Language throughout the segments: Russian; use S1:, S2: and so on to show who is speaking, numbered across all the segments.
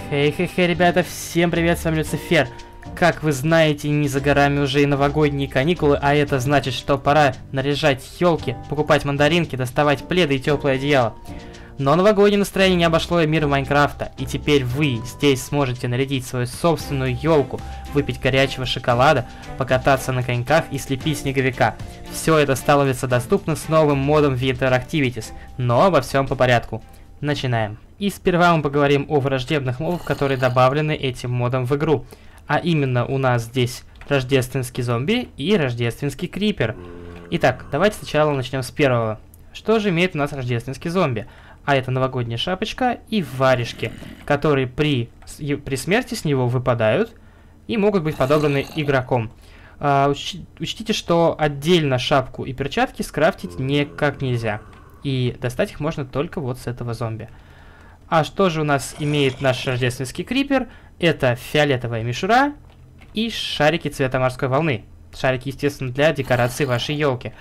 S1: Хей-хей-хей, ребята, всем привет, с вами Люцифер. Как вы знаете, не за горами уже и новогодние каникулы, а это значит, что пора наряжать елки, покупать мандаринки, доставать пледы и теплое одеяло. Но новогоднее настроение не обошло и мир Майнкрафта, и теперь вы здесь сможете нарядить свою собственную елку, выпить горячего шоколада, покататься на коньках и слепить снеговика. Все это становится доступно с новым модом Winter Activities, но обо всем по порядку. Начинаем. И сперва мы поговорим о враждебных мобах, которые добавлены этим модом в игру. А именно у нас здесь рождественский зомби и рождественский крипер. Итак, давайте сначала начнем с первого. Что же имеет у нас рождественский зомби? А это новогодняя шапочка и варежки, которые при смерти с него выпадают и могут быть подобраны игроком. Учтите, что отдельно шапку и перчатки скрафтить никак нельзя. И достать их можно только вот с этого зомби. А что же у нас имеет наш рождественский крипер? Это фиолетовая мишура и шарики цвета морской волны. Шарики, естественно, для декорации вашей елки.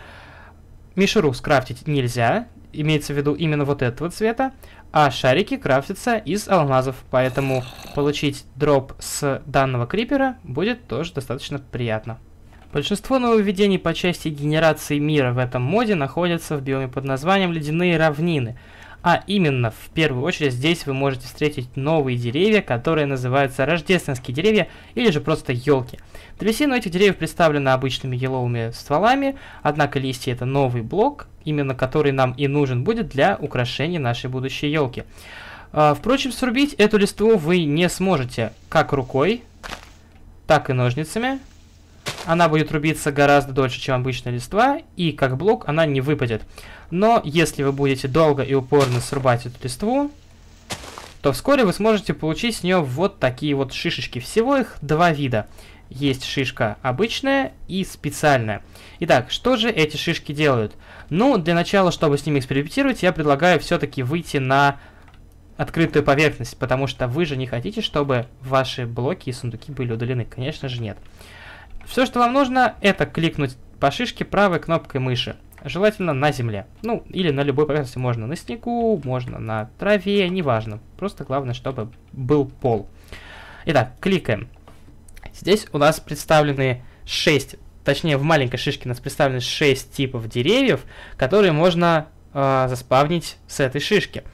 S1: Мишуру скрафтить нельзя, имеется в виду именно вот этого цвета, а шарики крафтятся из алмазов, поэтому получить дроп с данного крипера будет тоже достаточно приятно. Большинство нововведений по части генерации мира в этом моде находятся в биоме под названием «Ледяные равнины». А именно, в первую очередь, здесь вы можете встретить новые деревья, которые называются рождественские деревья или же просто елки. Древесина этих деревьев представлена обычными еловыми стволами, однако листья — это новый блок, именно который нам и нужен будет для украшения нашей будущей елки. Впрочем, срубить эту листву вы не сможете как рукой, так и ножницами. Она будет рубиться гораздо дольше, чем обычная листва, и как блок она не выпадет. Но если вы будете долго и упорно срубать эту листву, то вскоре вы сможете получить с нее вот такие вот шишечки. Всего их два вида. Есть шишка обычная и специальная. Итак, что же эти шишки делают? Ну, для начала, чтобы с ними экспериментировать, я предлагаю все-таки выйти на открытую поверхность, потому что вы же не хотите, чтобы ваши блоки и сундуки были удалены. Конечно же нет. Все, что вам нужно, это кликнуть по шишке правой кнопкой мыши. Желательно на земле. Ну, или на любой поверхности. Можно на снегу, можно на траве, неважно. Просто главное, чтобы был пол. Итак, кликаем. Здесь у нас представлены 6, точнее в маленькой шишке у нас представлены 6 типов деревьев, которые можно заспавнить с этой шишки.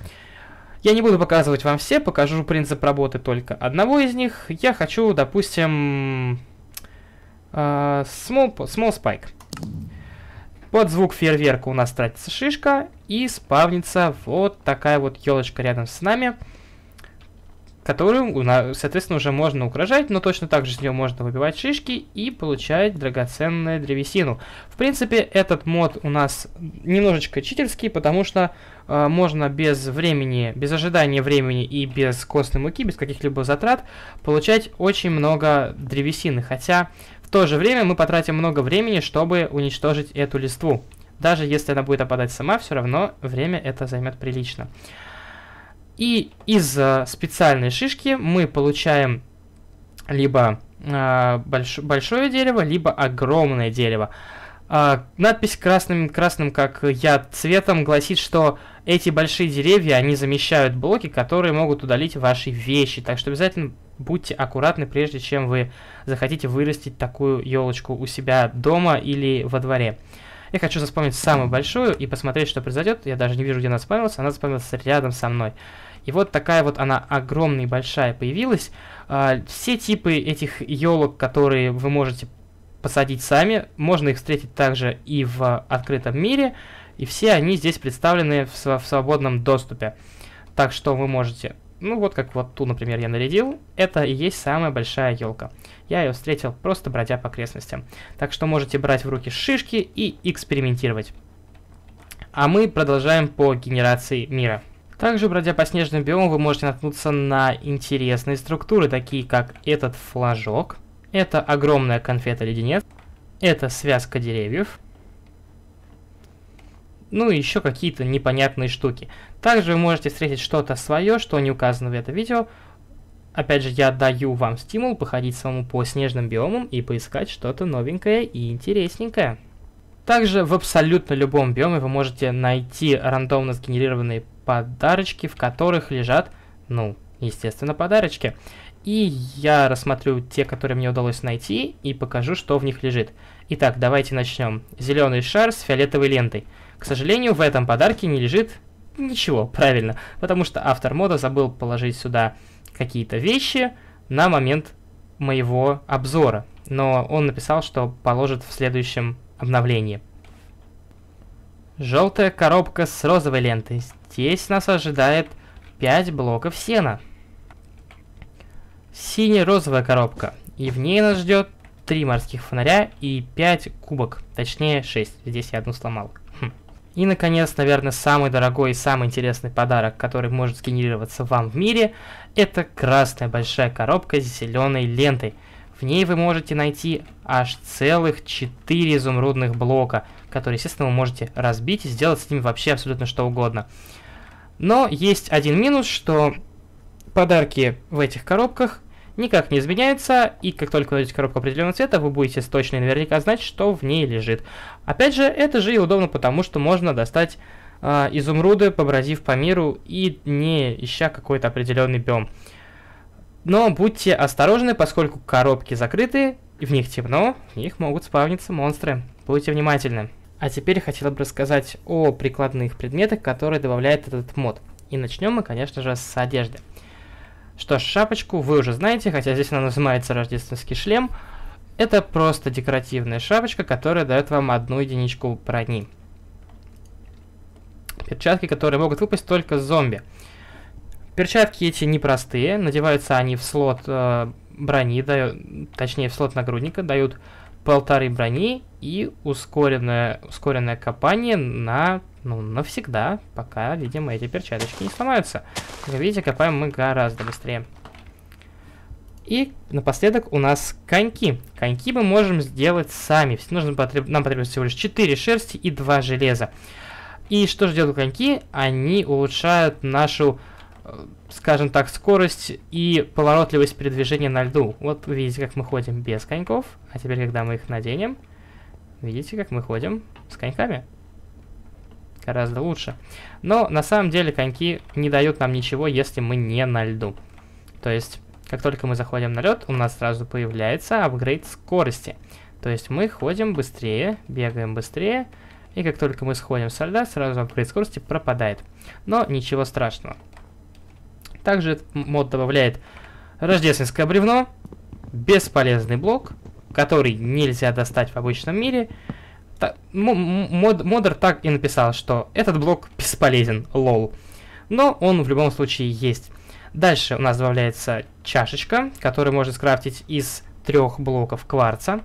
S1: Я не буду показывать вам все, покажу принцип работы только одного из них. Я хочу, допустим, Small Spike. Под звук фейерверка у нас тратится шишка и спавнится вот такая вот елочка рядом с нами, которую, соответственно, уже можно украшать, но точно так же с нее можно выбивать шишки и получать драгоценную древесину. В принципе, этот мод у нас немножечко читерский, потому что можно без времени, без ожидания времени и без костной муки, без каких-либо затрат получать очень много древесины, хотя в то же время мы потратим много времени, чтобы уничтожить эту листву. Даже если она будет опадать сама, все равно время это займет прилично. И из специальной шишки мы получаем либо большое дерево, либо огромное дерево. Надпись красным как яд цветом гласит, что эти большие деревья, они замещают блоки, которые могут удалить ваши вещи. Так что обязательно будьте аккуратны, прежде чем вы захотите вырастить такую елочку у себя дома или во дворе. Я хочу заспавнить самую большую и посмотреть, что произойдет. Я даже не вижу, где она заспавнилась. Она заспавнилась рядом со мной. И вот такая вот она огромная и большая появилась. Все типы этих елок, которые вы можете посадить сами, можно их встретить также и в открытом мире. И все они здесь представлены в свободном доступе. Так что вы можете... Ну вот как вот ту, например, я нарядил. Это и есть самая большая елка. Я ее встретил просто бродя по окрестностям. Так что можете брать в руки шишки и экспериментировать. А мы продолжаем по генерации мира. Также, бродя по снежным биомам, вы можете наткнуться на интересные структуры, такие как этот флажок. Это огромная конфета-леденец. Это связка деревьев. Ну и еще какие-то непонятные штуки. Также вы можете встретить что-то свое, что не указано в этом видео. Опять же, я даю вам стимул походить самому по снежным биомам и поискать что-то новенькое и интересненькое. Также в абсолютно любом биоме вы можете найти рандомно сгенерированные подарочки, в которых лежат, ну, естественно, подарочки. И я рассмотрю те, которые мне удалось найти, и покажу, что в них лежит. Итак, давайте начнем. Зеленый шар с фиолетовой лентой. К сожалению, в этом подарке не лежит ничего, правильно, потому что автор мода забыл положить сюда какие-то вещи на момент моего обзора. Но он написал, что положит в следующем обновлении. Желтая коробка с розовой лентой. Здесь нас ожидает 5 блоков сена. Сине-розовая коробка. И в ней нас ждет 3 морских фонаря и 5 кубок. Точнее 6. Здесь я одну сломал. И, наконец, наверное, самый дорогой и самый интересный подарок, который может сгенерироваться вам в мире, это красная большая коробка с зеленой лентой. В ней вы можете найти аж целых 4 изумрудных блока, которые, естественно, вы можете разбить и сделать с ними вообще абсолютно что угодно. Но есть один минус, что подарки в этих коробках никак не изменяются, и как только вы найдете коробку определенного цвета, вы будете точно и наверняка знать, что в ней лежит. Опять же, это же и удобно, потому что можно достать изумруды, побродив по миру и не ища какой-то определенный биом. Но будьте осторожны, поскольку коробки закрыты, и в них темно, в них могут спавниться монстры. Будьте внимательны. А теперь хотел бы рассказать о прикладных предметах, которые добавляет этот мод. И начнем мы, конечно же, с одежды. Что ж, шапочку вы уже знаете, хотя здесь она называется рождественский шлем. Это просто декоративная шапочка, которая дает вам 1 единичку брони. Перчатки, которые могут выпасть только с зомби. Перчатки эти непростые, надеваются они в слот брони, точнее в слот нагрудника, дают 1,5 брони и ускоренное копание навсегда, пока, видимо, эти перчаточки не сломаются. Как видите, копаем мы гораздо быстрее. И напоследок у нас коньки. Коньки мы можем сделать сами. Нам потребуется всего лишь 4 шерсти и 2 железа. И что же делают коньки? Они улучшают нашу, скажем так, скорость и поворотливость передвижения на льду. Вот вы видите, как мы ходим без коньков. А теперь, когда мы их наденем, видите, как мы ходим с коньками. Гораздо лучше. Но на самом деле коньки не дают нам ничего, если мы не на льду. То есть, как только мы заходим на лед, у нас сразу появляется апгрейд скорости. То есть мы ходим быстрее, бегаем быстрее, и как только мы сходим со льда, сразу апгрейд скорости пропадает. Но ничего страшного. Также этот мод добавляет рождественское бревно, бесполезный блок, который нельзя достать в обычном мире. Модер так и написал, что этот блок бесполезен, лол. Но он в любом случае есть. Дальше у нас добавляется чашечка, которую можно скрафтить из 3 блоков кварца.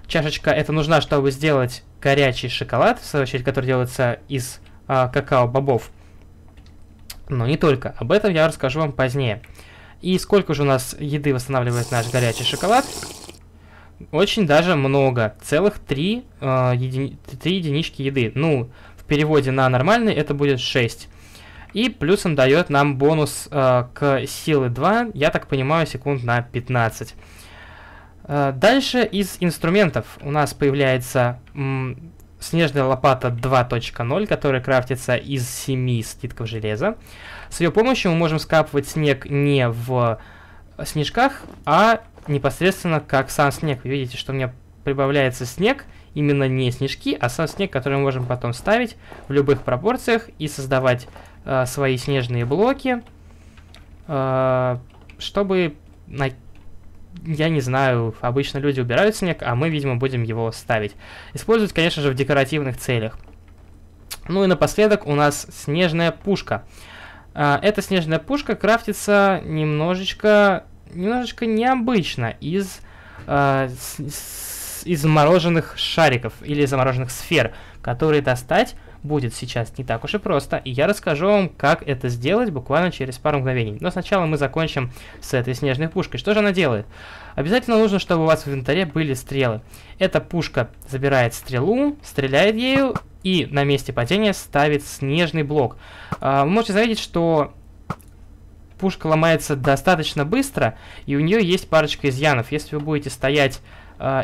S1: Чашечка эта нужна, чтобы сделать горячий шоколад, в свою очередь, который делается из какао-бобов. Но не только. Об этом я расскажу вам позднее. И сколько же у нас еды восстанавливает наш горячий шоколад? Очень даже много. Целых 3 единички еды. Ну, в переводе на нормальный это будет 6. И плюсом дает нам бонус к силы 2, я так понимаю, секунд на 15. Дальше из инструментов у нас появляется снежная лопата 2.0, которая крафтится из 7 слитков железа. С ее помощью мы можем скапывать снег не в снежках, а непосредственно как сам снег. Вы видите, что у меня прибавляется снег, именно не снежки, а сам снег, который мы можем потом ставить в любых пропорциях и создавать свои снежные блоки, чтобы, я не знаю, обычно люди убирают снег, а мы, видимо, будем его ставить. Использовать, конечно же, в декоративных целях. Ну и напоследок у нас снежная пушка. Эта снежная пушка крафтится немножечко необычно из замороженных шариков или замороженных сфер, которые достать будет сейчас не так уж и просто, и я расскажу вам, как это сделать буквально через пару мгновений. Но сначала мы закончим с этой снежной пушкой. Что же она делает? Обязательно нужно, чтобы у вас в инвентаре были стрелы. Эта пушка забирает стрелу, стреляет ею и на месте падения ставит снежный блок. Вы можете заметить, что пушка ломается достаточно быстро, и у нее есть парочка изъянов. Если вы будете стоять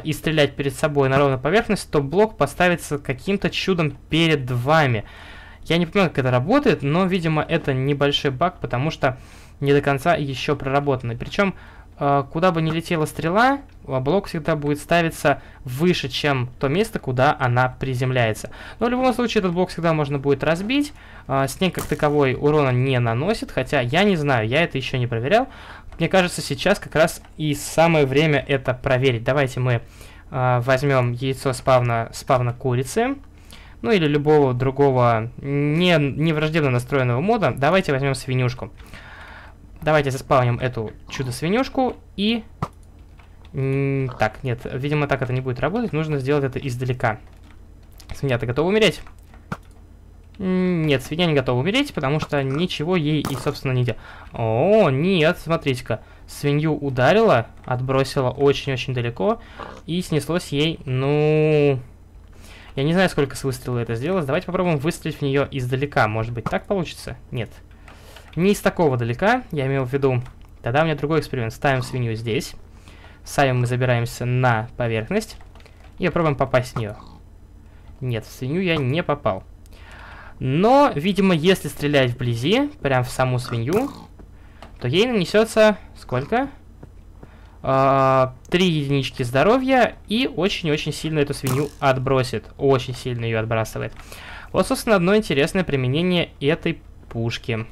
S1: и стрелять перед собой на ровную поверхность, то блок поставится каким-то чудом перед вами. Я не понимаю, как это работает, но, видимо, это небольшой баг, потому что не до конца еще проработаны. Причем, куда бы ни летела стрела, блок всегда будет ставиться выше, чем то место, куда она приземляется. Но в любом случае этот блок всегда можно будет разбить. Снег как таковой урона не наносит, хотя я не знаю, я это еще не проверял. Мне кажется, сейчас как раз и самое время это проверить. Давайте мы возьмем яйцо спавна курицы, ну или любого другого не враждебно настроенного мода. Давайте возьмем свинюшку. Давайте заспавним эту чудо-свинюшку и... Так, нет, видимо, так это не будет работать. Нужно сделать это издалека. Свинья-то готова умереть? Нет, свинья не готова умереть, потому что ничего ей и, собственно, не делать. О, нет, смотрите-ка. Свинью ударила, отбросила очень-очень далеко, и снеслось ей, ну... Я не знаю, сколько с выстрела это сделалось. Давайте попробуем выстрелить в нее издалека. Может быть, так получится? Нет. Не из такого далека, я имел в виду. Тогда у меня другой эксперимент. Ставим свинью здесь. Сами мы забираемся на поверхность. И попробуем попасть в нее. Нет, в свинью я не попал. Но, видимо, если стрелять вблизи, прям в саму свинью, то ей нанесется... Сколько? 3 единички здоровья. И очень-очень сильно эту свинью отбросит. Очень сильно ее отбрасывает. Вот, собственно, одно интересное применение этой пушки.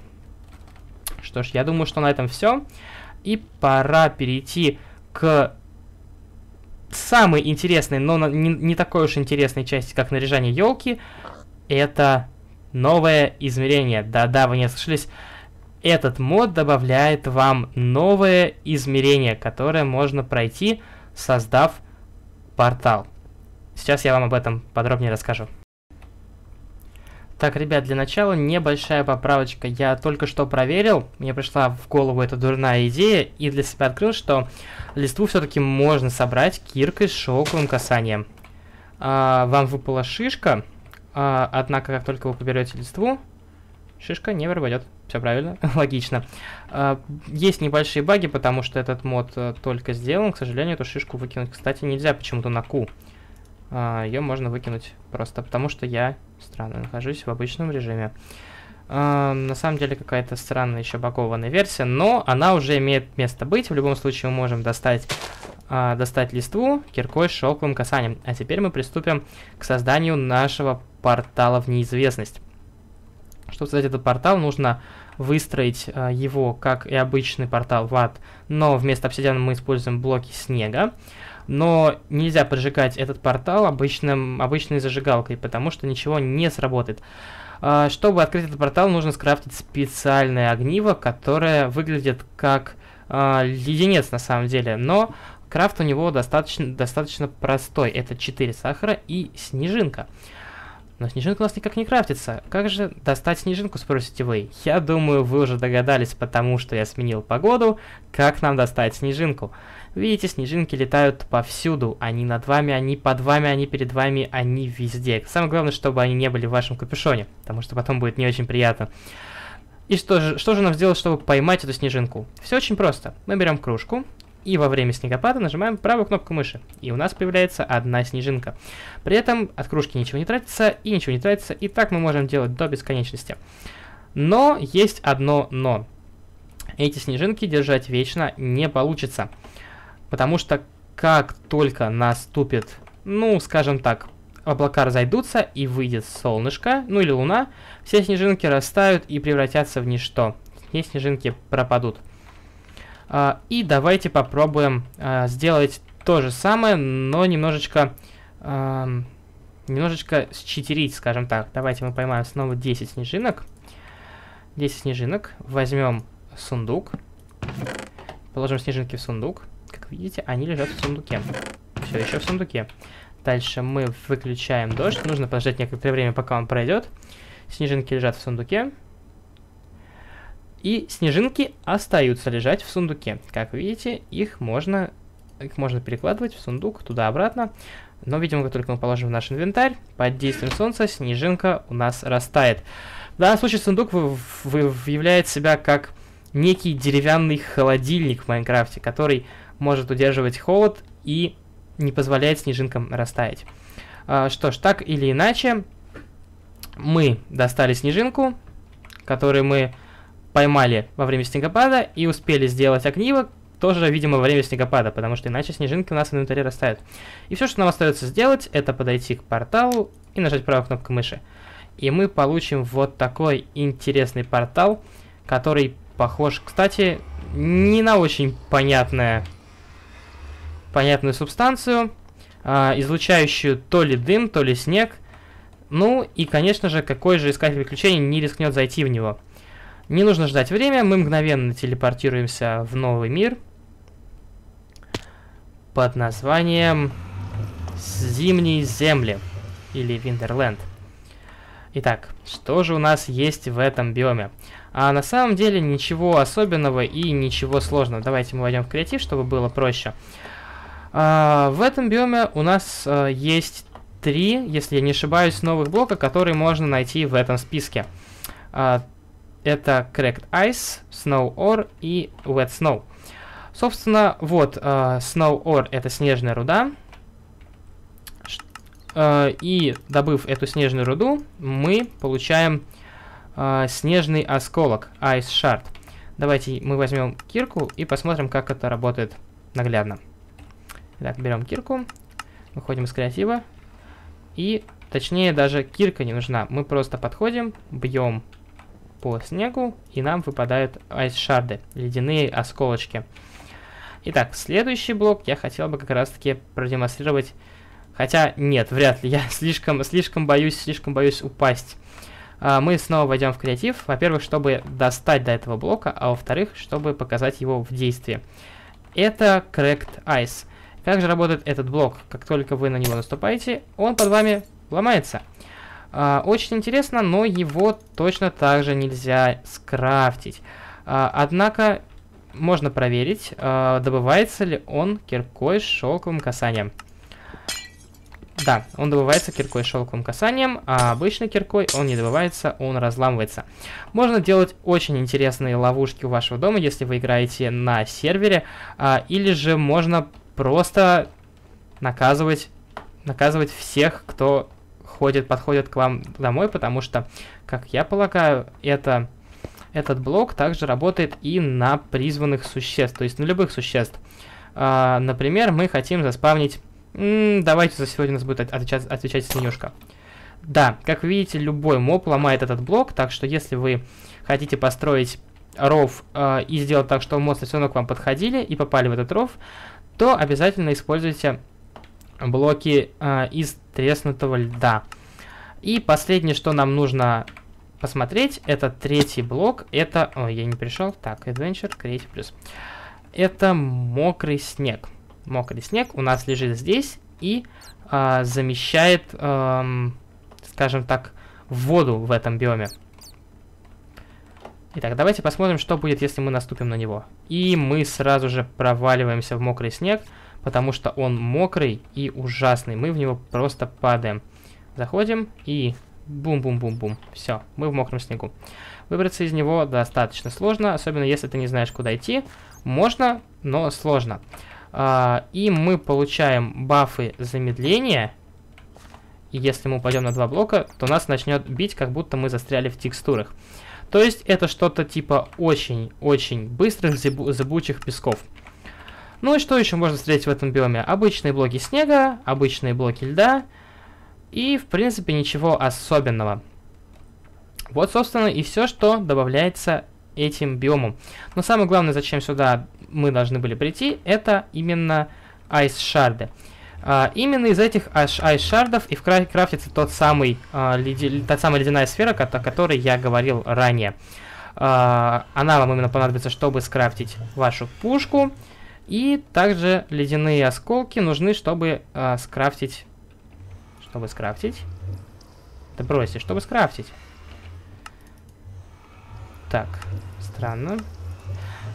S1: Что ж, я думаю, что на этом все. И пора перейти к самой интересной, но не такой уж интересной части, как наряжание елки. Это новое измерение. Да-да, вы не ослышались. Этот мод добавляет вам новое измерение, которое можно пройти, создав портал. Сейчас я вам об этом подробнее расскажу. Так, ребят, для начала небольшая поправочка. Я только что проверил, мне пришла в голову эта дурная идея, и для себя открыл, что листву все-таки можно собрать киркой с шелковым касанием. Вам выпала шишка, однако, как только вы поберете листву, шишка не пропадет. Все правильно, логично. Есть небольшие баги, потому что этот мод только сделан. К сожалению, эту шишку выкинуть, кстати, нельзя почему-то на Q. Ее можно выкинуть просто потому, что я странно нахожусь в обычном режиме. На самом деле какая-то странная еще багованная версия, но она уже имеет место быть. В любом случае мы можем достать листву киркой с шелковым касанием. А теперь мы приступим к созданию нашего портала в неизвестность. Чтобы создать этот портал, нужно выстроить его, как и обычный портал в ад, но вместо обсидиана мы используем блоки снега. Но нельзя поджигать этот портал обычной зажигалкой, потому что ничего не сработает. Чтобы открыть этот портал, нужно скрафтить специальное огниво, которое выглядит как леденец на самом деле, но крафт у него достаточно простой. Это 4 сахара и снежинка. Но снежинка у нас никак не крафтится. Как же достать снежинку, спросите вы? Я думаю, вы уже догадались, потому что я сменил погоду, как нам достать снежинку. Видите, снежинки летают повсюду. Они над вами, они под вами, они перед вами, они везде. Самое главное, чтобы они не были в вашем капюшоне, потому что потом будет не очень приятно. И что же нам сделать, чтобы поймать эту снежинку? Все очень просто. Мы берем кружку и во время снегопада нажимаем правую кнопку мыши. И у нас появляется одна снежинка. При этом от кружки ничего не тратится и ничего не тратится. И так мы можем делать до бесконечности. Но есть одно но. Эти снежинки держать вечно не получится. Потому что как только наступит, ну, скажем так, облака разойдутся и выйдет солнышко, ну или луна, все снежинки растают и превратятся в ничто. Все снежинки пропадут. И давайте попробуем сделать то же самое, но немножечко считерить, скажем так. Давайте мы поймаем снова 10 снежинок. 10 снежинок. Возьмем сундук. Положим снежинки в сундук. Как видите, они лежат в сундуке. Все еще в сундуке. Дальше мы выключаем дождь. Нужно подождать некоторое время, пока он пройдет. Снежинки лежат в сундуке. И снежинки остаются лежать в сундуке. Как видите, их можно перекладывать в сундук туда-обратно. Но, видимо, как только мы положим в наш инвентарь, под действием солнца снежинка у нас растает. В данном случае сундук являет себя как некий деревянный холодильник в Майнкрафте, который может удерживать холод и не позволяет снежинкам растаять. Что ж, так или иначе, мы достали снежинку, которую мы поймали во время снегопада и успели сделать огниво, тоже, видимо, во время снегопада, потому что иначе снежинки у нас в инвентаре растают. И все, что нам остается сделать, это подойти к порталу и нажать правую кнопку мыши. И мы получим вот такой интересный портал, который похож, кстати, не на очень понятную субстанцию, излучающую то ли дым, то ли снег. Ну и, конечно же, какой же искатель приключений не рискнет зайти в него. Не нужно ждать время, мы мгновенно телепортируемся в новый мир под названием Зимние земли или Виндерленд. Итак, что же у нас есть в этом биоме? А на самом деле ничего особенного и ничего сложного. Давайте мы войдем в креатив, чтобы было проще. В этом биоме у нас есть 3, если я не ошибаюсь, новых блока, которые можно найти в этом списке. Это Cracked Ice, Snow Ore и Wet Snow. Собственно, вот, Snow Ore — это снежная руда. И, добыв эту снежную руду, мы получаем снежный осколок, Ice Shard. Давайте мы возьмем кирку и посмотрим, как это работает наглядно. Итак, берем кирку, выходим из креатива. И, точнее, даже кирка не нужна. Мы просто подходим, бьем по снегу, и нам выпадают айс-шарды, ледяные осколочки. Итак, следующий блок я хотел бы как раз-таки продемонстрировать. Хотя, нет, вряд ли. Я слишком боюсь упасть. Мы снова войдем в креатив. Во-первых, чтобы достать до этого блока, а во-вторых, чтобы показать его в действии. Это Cracked Ice. Как же работает этот блок? Как только вы на него наступаете, он под вами ломается. Очень интересно, но его точно так же нельзя скрафтить. Однако можно проверить, добывается ли он киркой с шелковым касанием. Да, он добывается киркой с шелковым касанием, а обычной киркой он не добывается, он разламывается. Можно делать очень интересные ловушки у вашего дома, если вы играете на сервере, или же можно просто наказывать всех, кто подходит к вам домой, потому что, как я полагаю, этот блок также работает и на призванных существ, то есть на любых существ. Например, мы хотим заспавнить... давайте за сегодня у нас будет отвечать свинюшка. Да, как видите, любой моб ломает этот блок, так что если вы хотите построить ров и сделать так, что монстры все равно к вам подходили и попали в этот ров, то обязательно используйте блоки из треснутого льда. И последнее, что нам нужно посмотреть, это третий блок. Это... Ой, я не пришел. Так, Adventure, Creative Plus. Это мокрый снег. Мокрый снег у нас лежит здесь и замещает, скажем так, воду в этом биоме. Итак, давайте посмотрим, что будет, если мы наступим на него. И мы сразу же проваливаемся в мокрый снег, потому что он мокрый и ужасный. Мы в него просто падаем. Заходим и бум-бум-бум-бум. Все, мы в мокром снегу. Выбраться из него достаточно сложно, особенно если ты не знаешь, куда идти. Можно, но сложно. И мы получаем бафы замедления. И если мы упадем на 2 блока, то нас начнет бить, как будто мы застряли в текстурах. То есть это что-то типа очень-очень быстрых зыбучих песков. Ну и что еще можно встретить в этом биоме? Обычные блоки снега, обычные блоки льда. И, в принципе, ничего особенного. Вот, собственно, и все, что добавляется этим биомом. Но самое главное, зачем сюда мы должны были прийти, это именно айс-шарды. Именно из этих айс-шардов и крафтится та самая ледяная сфера, о которой я говорил ранее. Она вам именно понадобится, чтобы скрафтить вашу пушку. И также ледяные осколки нужны, чтобы скрафтить... Чтобы скрафтить? Да бросьте, чтобы скрафтить. Так, странно.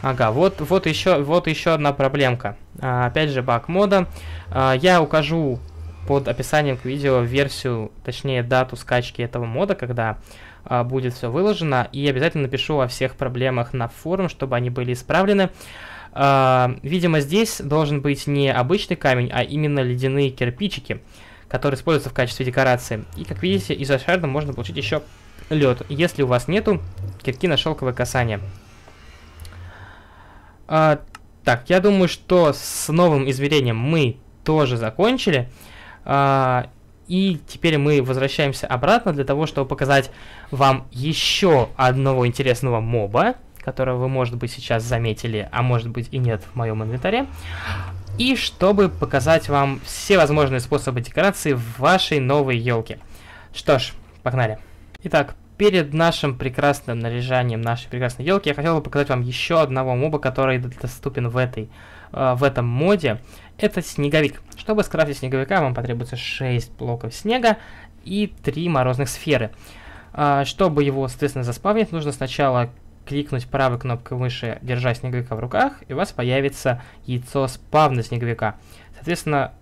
S1: Ага, вот еще одна проблемка. Опять же, баг мода. Я укажу под описанием к видео версию, точнее дату скачки этого мода, когда будет все выложено. И обязательно напишу о всех проблемах на форум, чтобы они были исправлены. Видимо, здесь должен быть не обычный камень, а именно ледяные кирпичики, которые используются в качестве декорации. И, как видите, из айс-шарда можно получить еще лед, если у вас нету кирки на шелковое касание. Так, я думаю, что с новым измерением мы тоже закончили. И теперь мы возвращаемся обратно для того, чтобы показать вам еще одного интересного моба, которого вы, может быть, сейчас заметили, а может быть и нет в моем инвентаре. И чтобы показать вам все возможные способы декорации в вашей новой елке. Что ж, погнали. Итак, перед нашим прекрасным наряжанием нашей прекрасной елки я хотел бы показать вам еще одного моба, который доступен в этом моде. Это снеговик. Чтобы скрафтить снеговика, вам потребуется 6 блоков снега и 3 морозных сферы. Чтобы его, соответственно, заспавнить, нужно сначала кликнуть правой кнопкой мыши, держа снеговика в руках, и у вас появится яйцо спавна снеговика. Соответственно,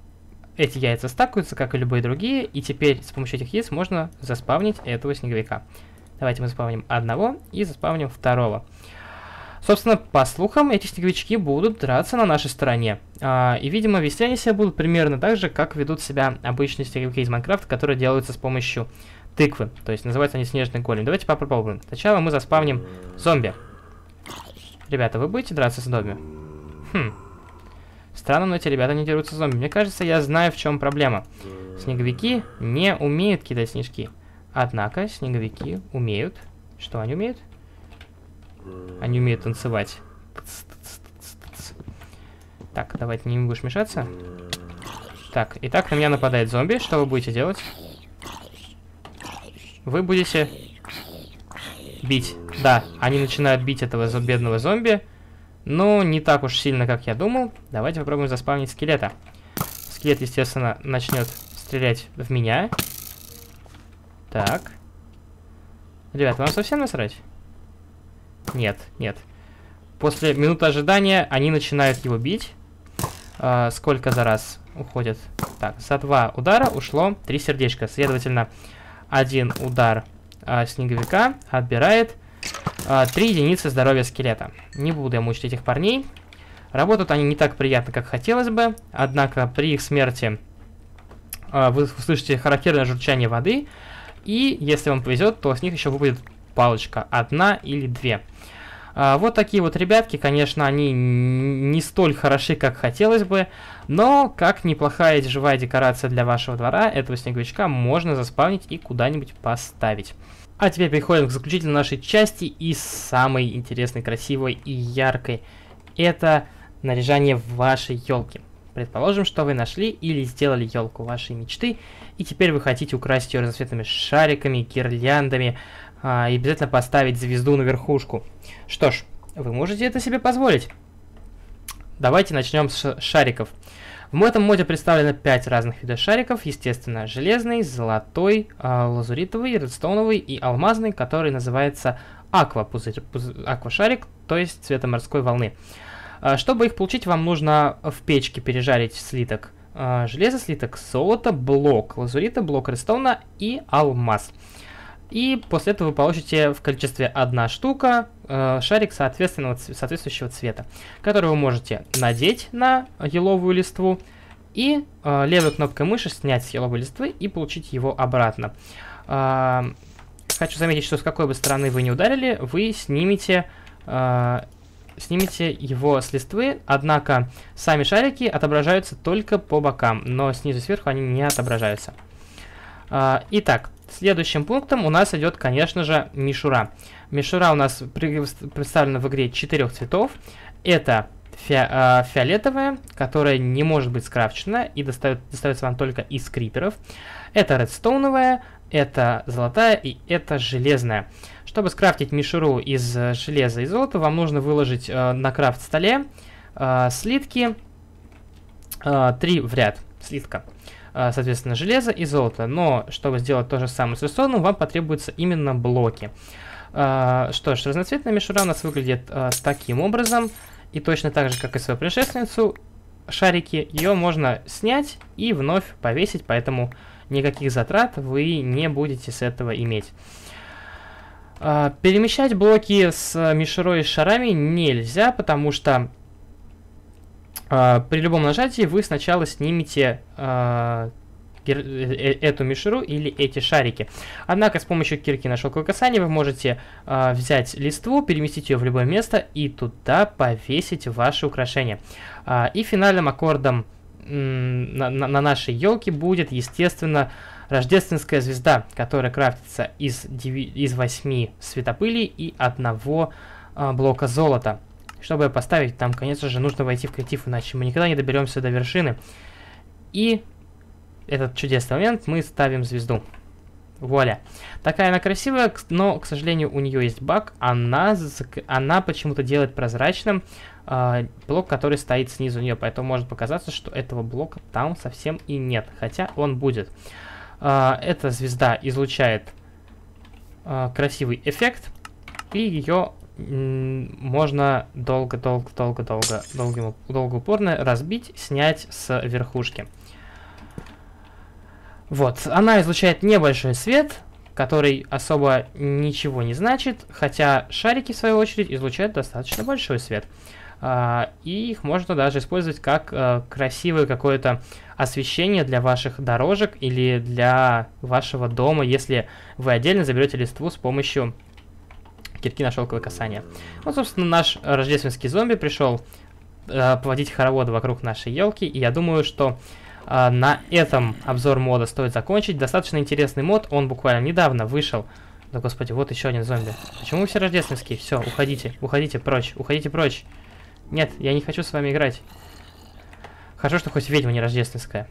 S1: эти яйца стакаются, как и любые другие, и теперь с помощью этих яиц можно заспавнить этого снеговика. Давайте мы заспавним одного и заспавним второго. Собственно, по слухам, эти снеговички будут драться на нашей стороне. И, видимо, вести они себя будут примерно так же, как ведут себя обычные снеговики из Майнкрафта, которые делаются с помощью тыквы. То есть называются они снежный голем. Давайте попробуем. Сначала мы заспавним зомби. Ребята, вы будете драться с зомби? Странно, но эти ребята не дерутся с зомби. Мне кажется, я знаю, в чем проблема. Снеговики не умеют кидать снежки. Однако снеговики умеют. Что они умеют? Они умеют танцевать. Так, давайте не будешь мешаться. Так, итак, на меня нападает зомби. Что вы будете делать? Вы будете бить. Да, они начинают бить этого бедного зомби. Но не так уж сильно, как я думал. Давайте попробуем заспавнить скелета. Скелет, естественно, начнет стрелять в меня. Так. Ребят, вам совсем насрать? Нет, нет. После минуты ожидания они начинают его бить. Сколько за раз уходит? Так, за 2 удара ушло 3 сердечка. Следовательно, 1 удар снеговика отбирает 3 единицы здоровья скелета. Не буду я мучить этих парней. Работают они не так приятно, как хотелось бы. Однако при их смерти вы услышите характерное журчание воды. И если вам повезет, то с них еще выпадет палочка. 1 или 2. Вот такие вот ребятки, конечно, они не столь хороши, как хотелось бы, но как неплохая живая декорация для вашего двора, этого снеговичка можно заспавнить и куда-нибудь поставить. А теперь переходим к заключительной нашей части и самой интересной, красивой и яркой. Это наряжание вашей елки. Предположим, что вы нашли или сделали елку вашей мечты, и теперь вы хотите украсить ее разноцветными шариками, гирляндами, и обязательно поставить звезду на верхушку. Что ж, вы можете это себе позволить. Давайте начнем с шариков. В этом моде представлено 5 разных видов шариков. Естественно, железный, золотой, лазуритовый, редстоуновый и алмазный, который называется аквашарик, то есть цвета морской волны. Чтобы их получить, вам нужно в печке пережарить слиток железа, слиток золота, блок лазурита, блок редстоуна и алмаз. И после этого вы получите в количестве 1 штука шарик соответствующего цвета, который вы можете надеть на еловую листву и левой кнопкой мыши снять с еловой листвы и получить его обратно. Хочу заметить, что с какой бы стороны вы не ударили, вы снимете его с листвы, однако сами шарики отображаются только по бокам, но снизу сверху они не отображаются. Итак, следующим пунктом у нас идет, конечно же, мишура. Мишура у нас представлена в игре 4 цветов. Это фиолетовая, которая не может быть скрафчена и достается вам только из криперов. Это редстоуновая, это золотая и это железная. Чтобы скрафтить мишуру из железа и золота, вам нужно выложить на крафт-столе слитки 3 в ряд слитка. Соответственно, железо и золото. Но, чтобы сделать то же самое с редстоуном, вам потребуются именно блоки. Что ж, разноцветная мишура у нас выглядит таким образом. И точно так же, как и свою предшественницу, шарики, ее можно снять и вновь повесить, поэтому никаких затрат вы не будете с этого иметь. Перемещать блоки с мишурой и шарами нельзя, потому что при любом нажатии вы сначала снимете эту мишуру или эти шарики. Однако с помощью кирки на шелковое касание вы можете взять листву, переместить ее в любое место и туда повесить ваши украшения. И финальным аккордом на нашей елке будет, естественно, рождественская звезда, которая крафтится из 8 светопылей и 1 блока золота. Чтобы ее поставить, там, конечно же, нужно войти в креатив, иначе мы никогда не доберемся до вершины. И этот чудесный момент мы ставим звезду. Вуаля. Такая она красивая, но, к сожалению, у нее есть баг. Она почему-то делает прозрачным блок, который стоит снизу нее. Поэтому может показаться, что этого блока там совсем и нет. Хотя он будет. Эта звезда излучает красивый эффект. И ее можно долго-упорно разбить, снять с верхушки. Вот, она излучает небольшой свет, который особо ничего не значит, хотя шарики, в свою очередь, излучают достаточно большой свет. И их можно даже использовать как красивое какое-то освещение для ваших дорожек или для вашего дома, если вы отдельно заберете листву с помощью кирки на шелковое касание. Вот, собственно, наш рождественский зомби пришел поводить хороводы вокруг нашей елки, и я думаю, что на этом обзор мода стоит закончить. Достаточно интересный мод, он буквально недавно вышел. Да господи, вот еще один зомби. Почему вы все рождественские? Все, уходите прочь, уходите прочь. Нет, я не хочу с вами играть. Хорошо, что хоть ведьма не рождественская.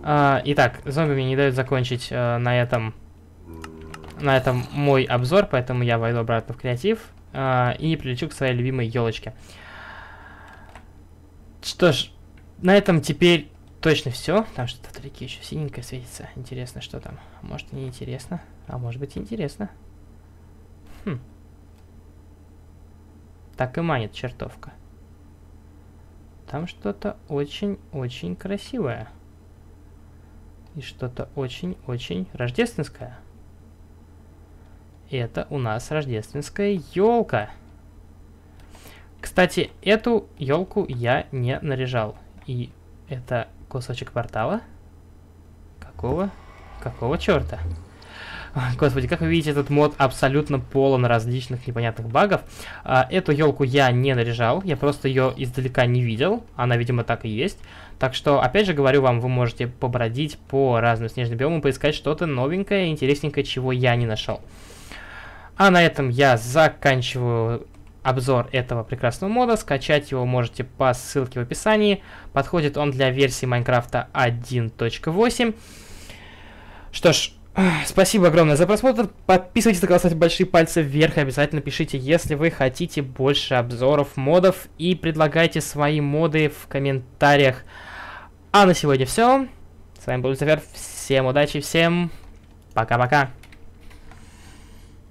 S1: Итак, зомби мне не дают закончить на этом мой обзор, поэтому я войду обратно в креатив и прилечу к своей любимой елочке. Что ж, на этом теперь точно все. Там что-то вдалеке еще синенькое светится. Интересно, что там. Может, не интересно, а может быть интересно. Так и манит чертовка. Там что-то очень-очень красивое. И что-то очень-очень рождественское. Это у нас рождественская елка. Кстати, эту елку я не наряжал. И это кусочек портала? Какого черта? Господи, как вы видите, этот мод абсолютно полон различных непонятных багов. Эту елку я не наряжал, я просто ее издалека не видел. Она, видимо, так и есть. Так что, опять же говорю вам, вы можете побродить по разным снежным биомам, поискать что-то новенькое, интересненькое, чего я не нашел. А на этом я заканчиваю обзор этого прекрасного мода. Скачать его можете по ссылке в описании. Подходит он для версии Майнкрафта 1.8. Что ж, спасибо огромное за просмотр. Подписывайтесь на канал, ставьте большие пальцы вверх и обязательно пишите, если вы хотите больше обзоров модов, и предлагайте свои моды в комментариях. А на сегодня все. С вами был Люцифер. Всем удачи, всем пока-пока.